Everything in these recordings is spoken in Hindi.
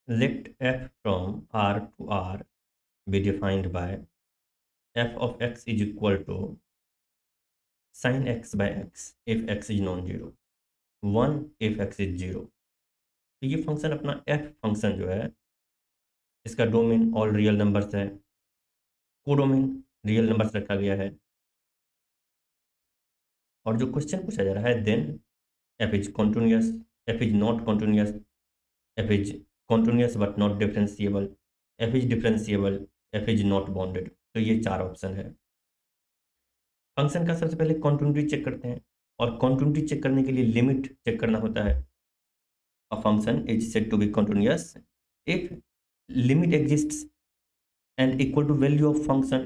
Let f from R to R be defined by f of x is equal to sin x by x if x is non-zero, 1 if x is 0। तो ये फंक्शन अपना f फंक्शन जो है, इसका डोमेन ऑल रियल नंबर्स है, कोडोमेन रियल नंबर्स रखा गया है। और जो क्वेश्चन पूछा जा रहा है, then f is continuous, f is not continuous, f is continuous but not differentiable, f is differentiable, f is not bounded. तो ये 4 ऑप्शन है। फंक्शन का सबसे पहले कॉन्टिन्यूटी चेक करते हैं, और कॉन्टिन्यूटी चेक करने के लिए लिमिट चेक करना होता है। A function is said to be continuous if limit exists and equal to value of function.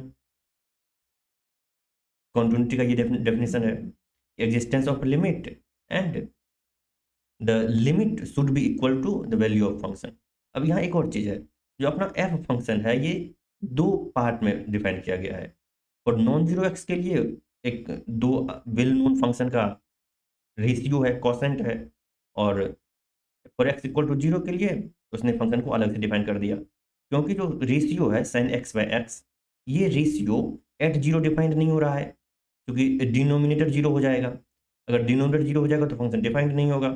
Continuity का ये डेफिनेशन है, existence of limit and the limit should be equal to the value of function. अब यहाँ एक और चीज़ है, जो अपना एफ फंक्शन है ये 2 पार्ट में डिफाइन किया गया है। और नॉन जीरो एक्स के लिए एक 2 वेल नोन फंक्शन का रेशियो है, कॉसेंट है, और फॉर एक्स इक्वल टू 0 के लिए उसने फंक्शन को अलग से डिफाइन कर दिया। क्योंकि जो रेशियो है sin x बाय एक्स, ये रेशियो एट 0 डिफाइंड नहीं हो रहा है, क्योंकि डिनोमिनेटर 0 हो जाएगा। अगर डिनोमिनेटर 0 हो जाएगा तो फंक्शन डिफाइंड नहीं होगा।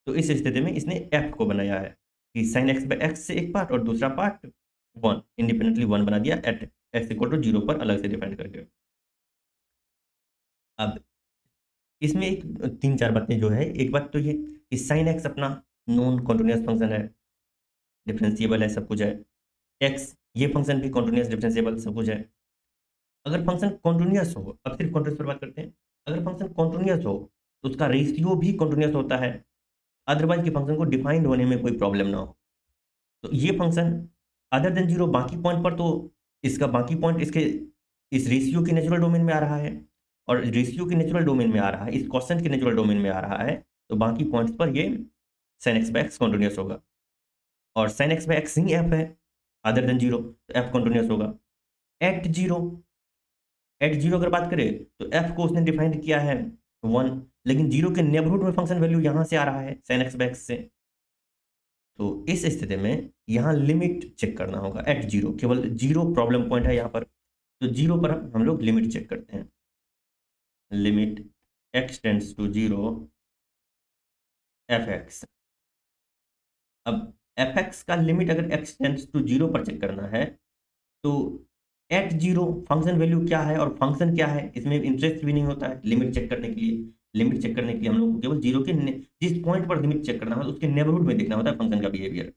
तो इस स्थिति में इसने f को बनाया है कि sin x बाय एक्स से एक पार्ट और दूसरा पार्ट 1 इंडिपेंडेंटली 1 बना दिया, एट x इक्वल टू 0 पर अलग से डिफाइन करके। अब इसमें एक 3-4 बातें जो है, एक बात तो ये कि sin x अपना नॉन कॉन्टिन्यूस फंक्शन है, डिफरेंशिएबल है, सब कुछ है। x ये फंक्शन भी कॉन्टिन्यूस डिफरेंशिएबल सब कुछ है। अगर फंक्शन कॉन्टिन्यूस हो, अब सिर्फ कॉन्टिन्यूस पर बात करते हैं, अगर फंक्शन कॉन्टिन्यूस हो तो उसका रेशियो भी कॉन्टिन्यूस होता है, अदरवाइज कि फंक्शन को डिफाइंड होने में कोई प्रॉब्लम ना हो। तो ये फंक्शन अदर देन 0 बाकी पॉइंट पर, तो इसका बाकी पॉइंट इसके इस रेशियो के नेचुरल डोमेन में आ रहा है, और रेशियो के नेचुरल डोमेन में आ रहा है, इस कॉन्स्टेंट के नेचुरल डोमेन में आ रहा है, तो बाकी पॉइंट्स पर ये sin x by x continuous होगा। और sin x बाय एक्स ही f है अदर देन 0, तो f कॉन्टिन्यूस होगा। एट 0 अगर बात करें तो f को उसने डिफाइंड किया है 1, लेकिन 0 के नेबरहुड में फंक्शन वैल्यू यहाँ से आ रहा है sin x बाय एक्स से। तो इस स्थिति में यहाँ लिमिट चेक करना होगा एट 0, केवल 0 प्रॉब्लम पॉइंट है यहाँ पर। तो 0 पर हम लोग लिमिट चेक करते हैं, limit x tends to 0 fx। अब fx का लिमिट अगर x टेंड्स टू 0 पर चेक करना है, तो एट 0 फंक्शन वैल्यू क्या है और फंक्शन क्या है, इसमें इंटरेस्ट भी नहीं होता है लिमिट चेक करने के लिए। लिमिट चेक करने के लिए हम लोग को केवल 0 के जिस पॉइंट पर लिमिट चेक करना है उसके नेबरहुड में देखना होता है फंक्शन का बिहेवियर।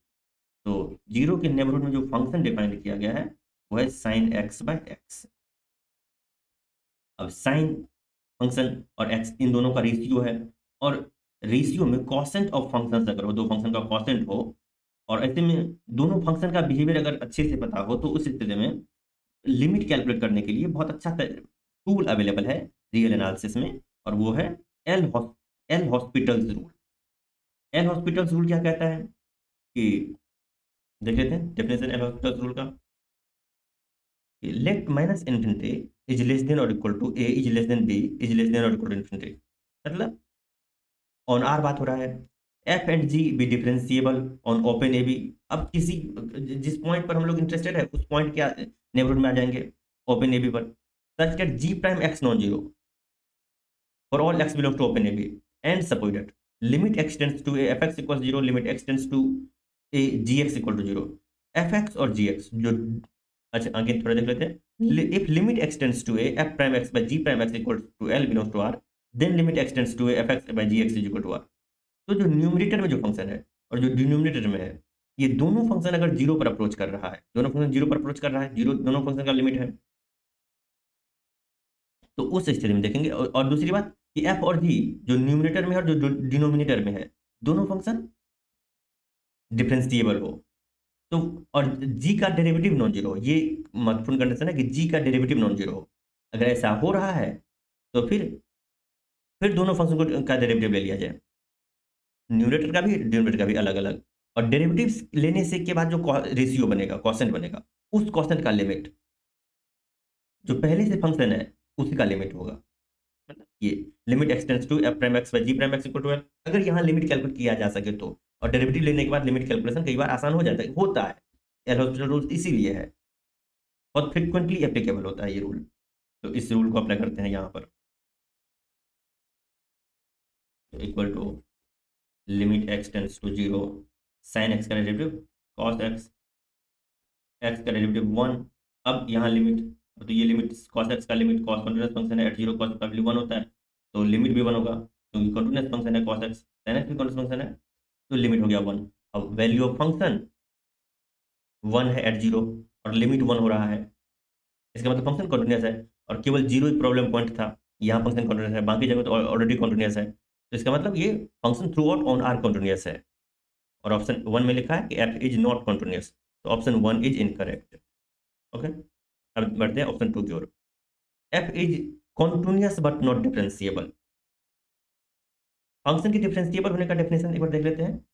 तो 0 के नेबरहुड में जो फंक्शन डिफाइन किया गया है वो है sin x बाय एक्स। अब sin फंक्शन और x इन दोनों का रेशियो है, और रेशियो में कॉसेंट ऑफ फंक्शन अगर हो, दो फंक्शन का कॉसेंट हो, और ऐसे में दोनों फंक्शन का बिहेवियर अगर अच्छे से पता हो, तो उस स्थिति में लिमिट कैलकुलेट करने के लिए बहुत अच्छा टूल अवेलेबल है रियल एनालिसिस में, और वो है L'Hospital's rule. L'Hospital's rule क्या कहता है कि देख लेते हैं डेफिनेशन एल हॉस्पिटल्स रूल का। Let minus infinity is less than और equal to a is less than b is less than और इक्वल टू इन्फिनिटी। मतलब ऑन आर बात हो रहा है, f and g be differentiable on open a b. अब किसी जिस पॉइंट पर हम लोग इंटरेस्टेड है उस पॉइंट के नेबरहुड में आ जाएंगे ओपन ए बी पर, such that g prime x non zero for all x belongs to open a b, and suppose that limit x tends to a f x equal 0, limit x tends to a g x equal to 0। F x और जी एक्स जो, अच्छा आगे थोड़ा देख लेते हैं। If limit x tends to a f prime x by g prime x equal to l belongs to r, then limit x tends to a f x by g x is equal to are. तो जो न्यूमरेटर में जो फंक्शन है और जो डिनोमिनेटर में है, ये दोनों फंक्शन अगर 0 पर अप्रोच कर रहा है, दोनों फंक्शन 0 पर अप्रोच कर रहा है, 0 दोनों फंक्शन का लिमिट है, तो उस स्थिति में देखेंगे। और दूसरी बात कि एफ और जी जो न्यूमरेटर में है और जो डिनोमिनेटर में है, दोनों फंक्शन डिफरेंशिएबल हो, तो और जी का डेरिवेटिव नॉन जीरो, ये महत्वपूर्ण कंडीशन है कि जी का डेरिवेटिव नॉन जीरो हो। अगर ऐसा हो रहा है तो फिर दोनों फंक्शन का डेरिवेटिव ले लिया जाए, न्यूमरेटर का भी डिनोमिनेटर का भी अलग अलग, और डेरिवेटिव्स लेने से के बाद जो रेशियो बनेगा, कॉसेंट बनेगा, उस कॉसेंट का लिमिट जो पहले से फंक्शन है उसी का लिमिट होगा। मतलब ये limit x tends to f prime x by g prime x equal to l. अगर यहाँ लिमिट कैलकुलेट किया जा सके तो और डेरिवेटिव लेने के बाद लिमिट कैलकुलेशन कई बार आसान हो जाता है, होता है। एल हॉस्पिटल रूल इसीलिए है, बहुत फ्रिक्वेंटली एप्लीकेबल होता है ये रूल। तो इस रूल को अप्लाई करते हैं यहाँ पर, तो equal to limit x tends to 0 sine x का डेरिवेटिव कॉस एक्स, एक्स का डेरिवेटिव 1। अब यहाँ लिमिट, तो ये लिमिट कॉस एक्स का लिमिट कॉस कंटीन्यूअस फंक्शन है एट 0 कॉस का वैल्यू 1 होता है, तो लिमिट भी 1 होगा क्योंकि कंटीन्यूअस फंक्शन है कॉस एक्स, साइन एक्स भी कंटीन्यूअस फंक्शन है, तो लिमिट हो गया 1। अब वैल्यू ऑफ फंक्शन 1 है एट 0 और लिमिट 1 हो रहा है, इसका मतलब फंक्शन कंटीन्यूअस है। और केवल 0 एक प्रॉब्लम पॉइंट था, यहाँ फंक्शन कंटीन्यूअस है, बाकी जगह तो ऑलरेडी कंटीन्यूअस है, तो इसका मतलब ये function throughout on R continuous है। और ऑप्शन 1 में लिखा है कि एफ इज नॉट कंटीन्यूअस, तो ऑप्शन 1 इज इनकरेक्ट। ओके, अब बढ़ते हैं ऑप्शन 2 की ओर। F is continuous but not differentiable. Function की डिफरेंशिएबल होने का डेफिनेशन एक बार देख लेते हैं,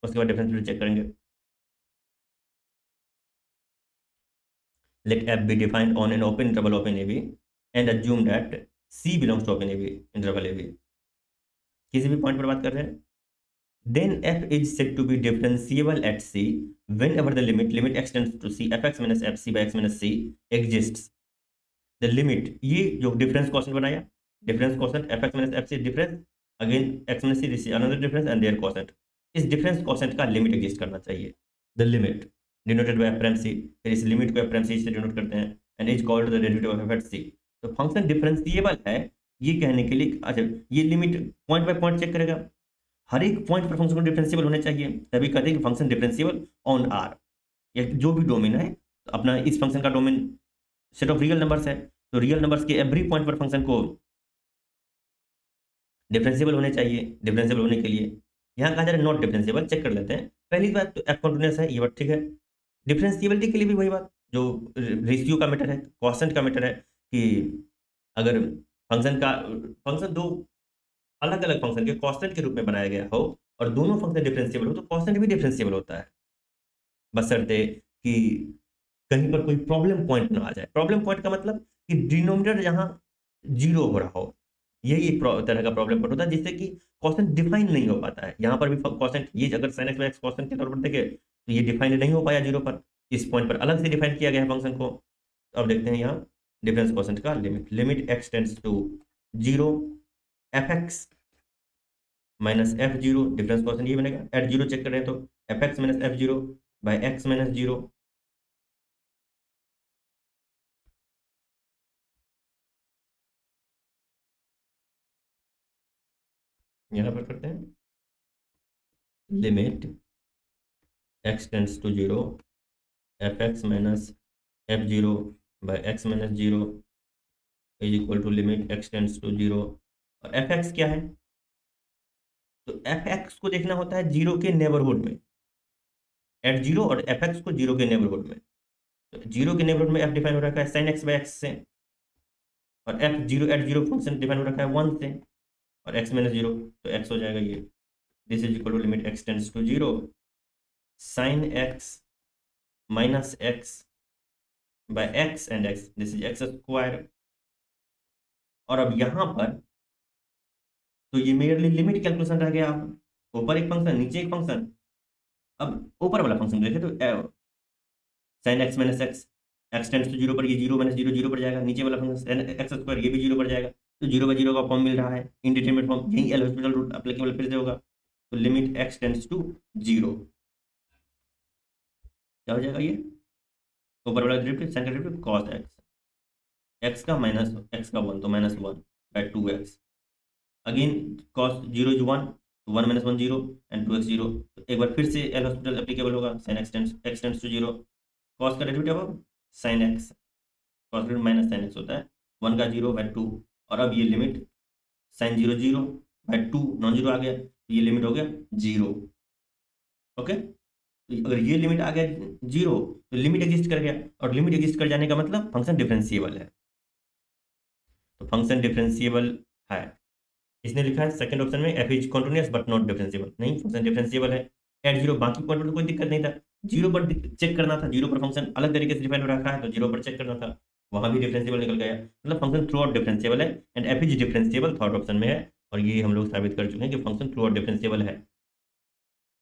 उसके बाद डिफरेंशिएबल चेक करेंगे। Let f be defined on an open interval of an AB and assume that C belongs to open AB interval AB। किसी भी पॉइंट पर बात कर रहे हैं, then f is said to be differentiable at C whenever the limit x tends to C fx minus fc by x minus C exists। The limit, ये जो डिफरेंस क्वेश्चन बनाया, difference question fx minus fc difference, again x minus c, this is another difference and there question, इस डिफरेंस क्वेश्चन का लिमिट एग्जिस्ट करना चाहिए। The limit denoted by prime c, फिर इस लिमिट को प्राइम सी से डिनोट करते हैं, and is called the derivative of f c. तो फंक्शन डिफरेंशिएबल है ये कहने के लिए, अच्छा ये limit point by point check करेगा, हर एक पॉइंट पर फंक्शन को डिफरेंशिएबल होने चाहिए, तभी कहते हैं कि फंक्शन डिफरेंशिएबल ऑन आर, या जो भी डोमेन है, तो अपना इस फंक्शन का domain set of real numbers है, तो रियल नंबर्स के एवरी पॉइंट पर फंक्शन को डिफरेंशिएबल होने चाहिए। डिफरेंशिएबल होने के लिए यहाँ कहा जा रहा है नॉट डिफरेंशिएबल, चेक कर लेते हैं। पहली बात तो एफ कंटीन्यूअस है, ये बात ठीक है। डिफरेंशिएबिलिटी के लिए भी वही बात, जो रेशियो का मैटर है, कॉन्स्टेंट का मैटर है, कि अगर फंक्शन दो अलग अलग फंक्शन के कॉन्स्टेंट के रूप में बनाया गया हो और दोनों फंक्शन डिफरेंशिएबल हो, तो कॉन्स्टेंट भी डिफरेंशिएबल होता है, बशर्ते कि कहीं पर कोई प्रॉब्लम पॉइंट ना आ जाए। प्रॉब्लम पॉइंट का मतलब कि डिनोमिनेटर जहां 0 हो रहा हो, यही एक तरह का प्रॉब्लम पॉइंट होता है, जिससे कि कॉन्स्टेंट डिफाइन नहीं हो पाता है। यहाँ पर भी कॉन्स्टेंट, ये अगर sin x x कॉन्स्टेंट के तौर पर देखें तो ये डिफाइन नहीं हो पाया 0 पर, इस पॉइंट पर अलग से डिफाइन किया गया है फंक्शन को। तो अब देखते हैं यहाँ डिफरेंस कॉन्स्टेंट का limit, limit x tends to 0 fx minus f0, difference constant ये बनेगा एट 0 चेक करें तो fx minus f0 by x minus 0। यहाँ पर करते हैं limit x tends to 0 fx minus f0 by x minus 0 is equal to limit x tends to 0। और fx क्या है, तो fx को देखना होता है 0 के नेबरहुड में, एट 0, और fx को 0 के नेबरहुड में। तो 0 के नेबरहुड में f डिफाइन हो रखा है sin x बाय x से, और f0 एट 0 फंक्शन डिफाइन हो रखा है 1 से, और x माइनस 0, तो x हो जाएगा ये, this is equal to limit x tends to 0 sin x minus x by x and x, this is x square. और अब यहां पर तो ये मेरे लिमिट कैलकुलेशन रह गया, ऊपर एक फंक्शन नीचे एक फंक्शन। अब ऊपर वाला फंक्शन देखें तो sin x minus x tends to 0 पर ये 0 माइनस 0 0 पर जाएगा, नीचे वाला फंक्शन x स्क्वायर ये भी 0 पर जाएगा, तो 0 बाई 0 का फॉर्म मिल रहा है, इंडिटरमिनेट फॉर्म, यही एल हॉस्पिटल रूल एप्लीकेबल फिर से होगा। तो लिमिट x टेंड्स टू 0 क्या हो जाएगा, ये ऊपर वाला डेरिवेटिव sin का डेरिवेटिव cos x का माइनस x का 1, तो minus 1 by 2x, again cos 0 is 1, 1 minus 1 0 and 2x 0, तो एक बार फिर से एल हॉस्पिटल एप्लीकेबल होगा, sin x tends to 0, cos का डेरिवेटिव अब sin x, cos minus sin x होता है 1 का 0 बाय 2, और अब ये limit sin 0 0 by 2 non zero आ गया, तो ये लिमिट हो गया 0। ओके, तो अगर ये लिमिट आ गया 0 तो लिमिट एग्जिस्ट कर गया, और लिमिट एग्जिस्ट कर जाने का मतलब फंक्शन डिफरेंशिएबल है, तो फंक्शन डिफरेंशिएबल है। इसने लिखा है सेकंड ऑप्शन में F is continuous but not differentiable, नहीं फंक्शन डिफरेंशिएबल है एट 0, बाकी पॉइंट पर तो कोई दिक्कत नहीं था, 0 पर चेक करना था, 0 पर फंक्शन अलग तरीके से डिफाइन हो रखा है, तो 0 पर चेक करना था, वहां भी डिफरेंशिएबल निकल गया, मतलब फंक्शन थ्रू आउट डिफरेंशिएबल है, and F is differentiable third option में है, और ये हम लोग साबित कर चुके हैं कि फंक्शन थ्रू आउट डिफरेंशिएबल है।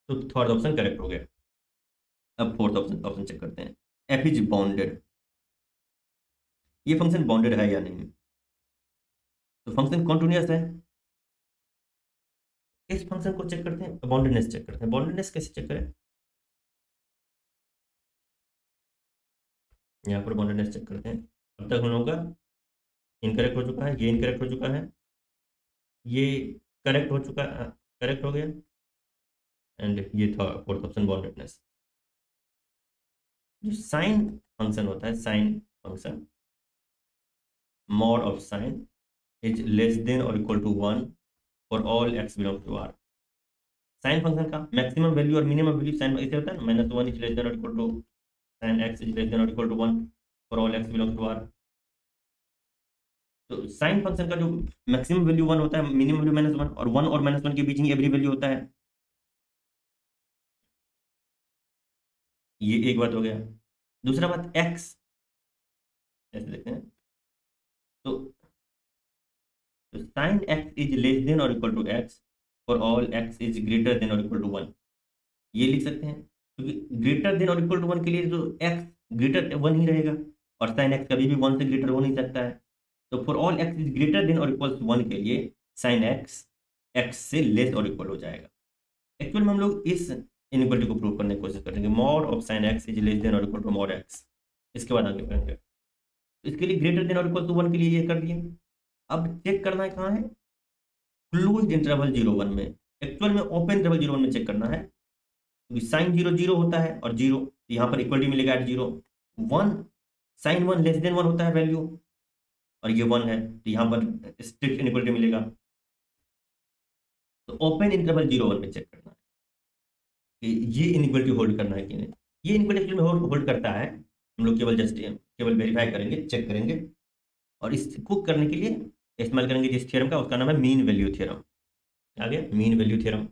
तो थर्ड ऑप्शन करेक्ट हो गया। अब फोर्थ ऑप्शन चेक करते हैं, एफ इज बाउंडेड। ये फंक्शन बाउंडेड है या नहीं? तो फंक्शन कॉन्टिन्यूअस है। इस फंक्शन को चेक करते हैं, बाउंडेडनेस चेक करते हैं। बाउंडेडनेस कैसे चेक करें? यहाँ पर बाउंडेडनेस चेक करते हैं। अब तक हम लोगों का इनकरेक्ट हो चुका है, ये इनकरेक्ट हो चुका है, ये करेक्ट हो चुका है, करेक्ट हो गया, एंड ये था फोर्थ ऑप्शन बाउंडेडनेस। जो साइन फंक्शन होता है, sine function, mod of sine is less than और equal to 1 for all x belong to R. Sine function का मैक्सिमम वैल्यू और मिनिमम वैल्यू साइन ऐसे होता है ना, -1 इज लेस देन और equal to sine x is less than और equal to 1 for all x belong to are. तो साइन फंक्शन का जो मैक्सिमम वैल्यू 1 होता है, मिनिमम वैल्यू -1, और 1 और -1 के बीच में एवरी वैल्यू होता है। ये एक बात हो गया। दूसरा बात, एक्स ऐसे देखते हैं, तो sine x is less than और equal to x for all x is greater than और इक्वल टू 1। ये लिख सकते हैं, क्योंकि ग्रेटर देन और इक्वल टू 1 के लिए तो एक्स ग्रेटर 1 ही रहेगा, और साइन एक्स कभी भी 1 से ग्रेटर हो नहीं सकता है। तो for all x is greater than और इक्वल टू 1 के लिए साइन एक्स एक्स से लेस और इक्वल हो जाएगा। एक्चुअल में हम लोग इस इनइक्वालिटी को प्रूव करने की कोशिश करेंगे, mod of sign x is less than और इक्वल टू मॉड एक्स। इसके बाद आगे करेंगे। तो इसके लिए ग्रेटर देन और इक्वल टू 1 के लिए ये कर दिए। अब चेक करना है कहाँ है, क्लोज इंटरवल 0 1 में। एक्चुअल में ओपन इंटरवल 0 1 में चेक करना है, क्योंकि साइन 0 0 होता है और 0, यहाँ पर इक्वलिटी मिलेगा एट 0 1। साइन 1 लेस देन 1 होता है वैल्यू, और ये 1 है, तो यहाँ पर स्ट्रिक्ट इनइक्वालिटी मिलेगा। तो ओपन इंटरवल 0 1 में चेक करना है कि ये इनइक्वालिटी होल्ड करना है कि नहीं। ये इनइक्वालिटी में होल्ड करता है, हम लोग केवल वेरीफाई करेंगे, चेक करेंगे, और इसको करने के लिए इस्तेमाल करेंगे जिस थ्योरम का, उसका नाम है मीन वैल्यू थ्योरम। आ गया mean value theorem.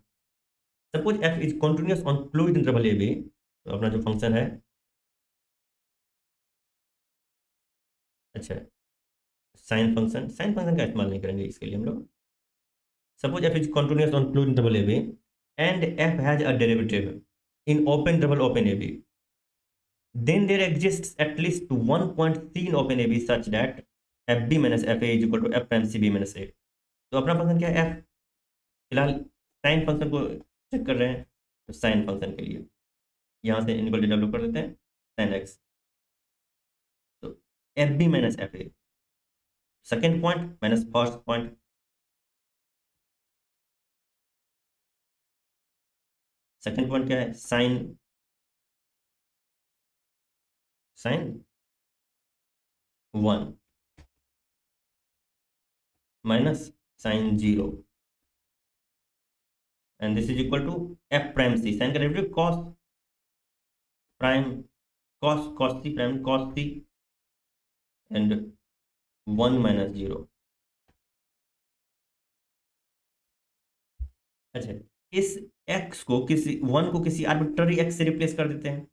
Suppose f is continuous on closed interval a b. तो अपना जो फंक्शन है, अच्छा, साइन फंक्शन का इस्तेमाल नहीं करेंगे इसके लिए हम लोग। Suppose f is continuous on closed interval a b and f has a derivative in open interval open a b, then there exists at least one point c in open AB such that fb minus fa is equal to f prime cb minus a। तो अपना फंक्शन क्या है, f। फिलहाल साइन फंक्शन को चेक कर रहे हैं, तो साइन फंक्शन के लिए यहाँ से इनइक्वालिटी डेवलप कर देते हैं, साइन एक्स। तो f b minus f a, second point minus first point. Second point क्या है, sine sine 1 minus sine 0, and this is equal to f prime c, sine का derivative cos prime cos c prime cos c, and 1 minus 0। अच्छा, इस x को किसी 1 को किसी आर्बिट्ररी x से रिप्लेस कर देते हैं।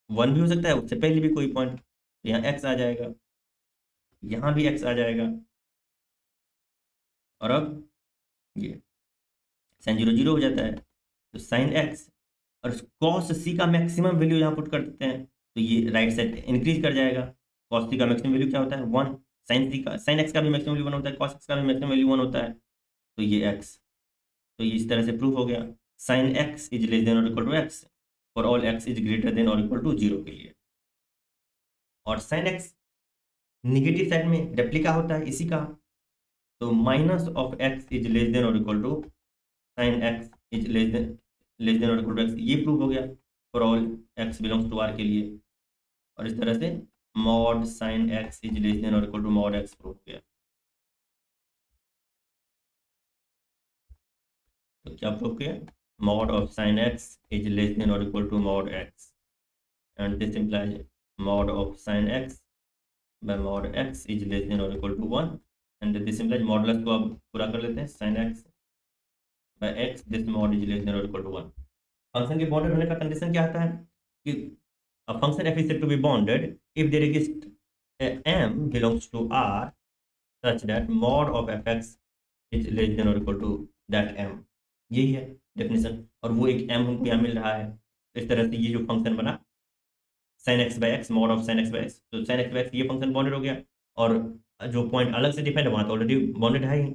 1 भी हो सकता है, उससे पहले भी कोई पॉइंट, तो यहाँ x आ जाएगा, यहाँ भी x आ जाएगा, और अब ये साइन 0 0 हो जाता है, तो साइन x और कॉस सी का मैक्सिमम वैल्यू यहाँ पुट कर देते हैं, तो ये राइट साइड इंक्रीज कर जाएगा। कॉस सी का मैक्सिमम वैल्यू क्या होता है, 1। साइन एक्स का भी मैक्सिमम वैल्यू 1 होता है, कॉस एक्स का भी मैक्सिमम वैल्यू 1 होता है, तो ये x। तो ये इस तरह से प्रूफ हो गया, sine x is less than और equal to x for all x is greater than और इक्वल टू 0 के लिए। और साइन एक्स निगेटिव साइड में रेप्लिका होता है इसी का, तो minus of x is less than और equal to sine x is less than और इक्वल टू एक्स। ये प्रूफ हो गया for all x belongs to R के लिए, और इस तरह से mod sine x is less than और equal to mod x proof हो गया। तो क्या प्रूफ किया, mod of sin x is less than or equal to mod x, and this implies mod of sin x by mod x is less than or equal to 1, and this implies modulus को अब पूरा कर लेते हैं, sin x by x this mod is less than or equal to 1। Function के बाउंडेड होने का कंडीशन क्या आता है कि a function f is said to be bounded if there exists a m belongs to r such that mod of fx is less than or equal to that m। यही है, डेफिनेशन, और वो एक m हमको यहाँ मिल रहा है। तो इस तरह से ये जो फंक्शन बना sin x by x mod of sin x by x, तो sin x बाई एक्स ये फंक्शन बाउंडेड हो गया, और जो पॉइंट अलग से डिफाइंड है वहाँ तो ऑलरेडी बाउंडेड है ही,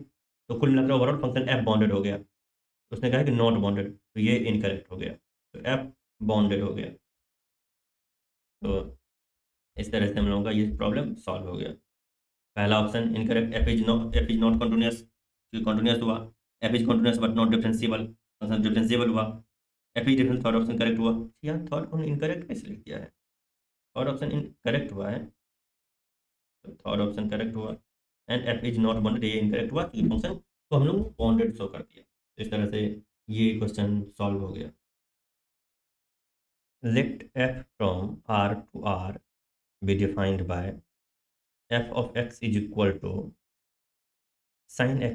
तो कुल मिलाकर ओवरऑल फंक्शन f बाउंडेड हो गया। तो उसने कहा कि नॉट बाउंडेड, तो ये इनकरेक्ट हो गया, तो f बाउंडेड हो गया। तो इस तरह से हम लोगों का ये प्रॉब्लम सॉल्व हो गया। पहला option incorrect, f is not continuous, continuous हुआ, f is continuous but not differentiable, function differentiable हुआ, f is difference, third option correct हुआ। यार थर्ड को इनकरेक्ट कैसे लिख दिया है, थर्ड ऑप्शन इनकरेक्ट हुआ है, तो थर्ड ऑप्शन करेक्ट हुआ, and f is not bounded ये इनकरेक्ट हुआ, तो फंक्शन को हम लोग बाउंडेड शो कर दिया। तो इस तरह से ये क्वेश्चन सॉल्व हो गया। Let f from r to r be defined by f of x is equal to sin x